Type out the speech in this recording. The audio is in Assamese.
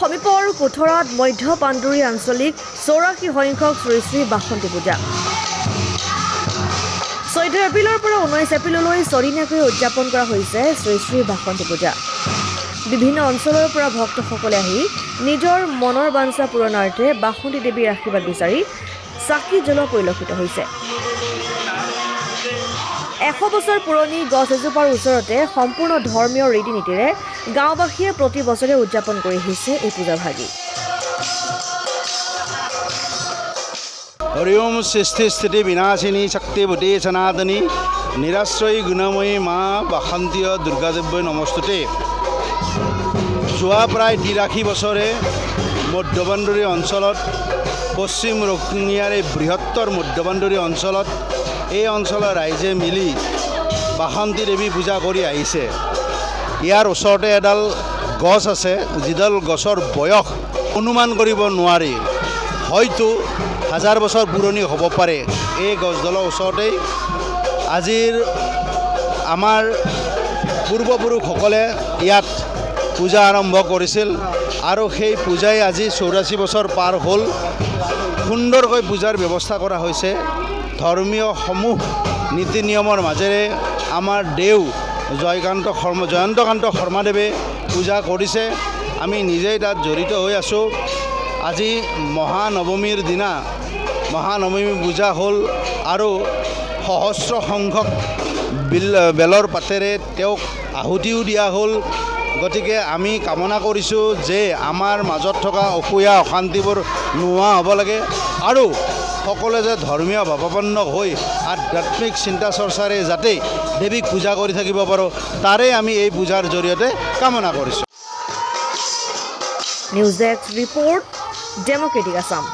সমীপৰ কোঠৰাত মধ্য পাণ্ডুৰী আঞ্চলিক 84 সংখ্যক শ্ৰী শ্ৰী বাসন্তী পূজা 14 এপ্ৰিলৰ পৰা 19 এপ্ৰিললৈ চৰিনাকৈ উদযাপন কৰা হৈছে শ্ৰী শ্ৰী বাসন্তী পূজা বিভিন্ন অঞ্চলৰ পৰা ভক্তসকলে আহি নিজৰ মনৰ বাঞ্ছা পূৰণাৰ্থে বাসন্তী দেৱীৰ আশীৰ্বাদ বিচাৰি চাকি জ্বলোৱা পৰিলক্ষিত হৈছে 100 বছৰ পুৰণি গছ এজোপাৰ ওচৰতে সম্পূৰ্ণ ধৰ্মীয় ৰীতি নীতিৰে গাঁওবাসীয়ে প্ৰতি বছৰে উদযাপন কৰি আহিছে এই পূজাভাগী हरि ओम सृष्टि स्थिति विनाशिनी शक्ति बुद्धि सनातनी निराश्रयी गुणमयी माँ बासन्तीय दुर्गादेव्य नमस्तुते जोआ प्राय 83 बছৰে মধ্যবাণ্ডুৰী অঞ্চলত পশ্চিম ৰঙিয়াৰ এই বৃহত্তৰ মধ্যবাণ্ডুৰী অঞ্চলত এই অঞ্চলৰ ৰাইজে মিলি বাসন্তী দেৱী পূজা কৰি আহিছে ইয়াৰ ওচৰতে এডাল গছ আছে যিডাল গছৰ বয়স অনুমান কৰিব নোৱাৰি হয়তো হাজাৰ বছৰ পুৰণি হ'ব পাৰে এই গছডালৰ ওচৰতেই আজিৰ আমাৰ পূৰ্বপুৰুষসকলে ইয়াত পূজা আৰম্ভ কৰিছিল আৰু সেই পূজাই আজি 84 বছৰ পাৰ হ'ল সুন্দৰকৈ পূজাৰ ব্যৱস্থা কৰা হৈছে ধৰ্মীয় সমূহ নীতি নিয়মৰ মাজেৰে আমাৰ দেউ জয়ন্তকান্ত শৰ্মাদেৱে পূজা কৰিছে আমি নিজেই তাত জড়িত হৈ আছোঁ আজি মহানৱমীৰ দিনা মহানৱমী পূজা হ'ল আৰু সহস্ৰ সংখ্যক বেলৰ পাতেৰে তেওঁক আহুতিও দিয়া হ'ল গতিকে আমি কামনা কৰিছোঁ যে আমাৰ মাজত থকা অসূয়া অশান্তিবোৰ নোহোৱা হ'ব লাগে আৰু সকলোৱে যে ধৰ্মীয় ভাৱাপন্ন হৈ আধ্যাত্মিক চিন্তা চৰ্চাৰে যাতে দেৱীক পূজা কৰি থাকিব পাৰোঁ তাৰে আমি এই পূজাৰ জৰিয়তে কামনা কৰিছোঁ news desk report democratic Assam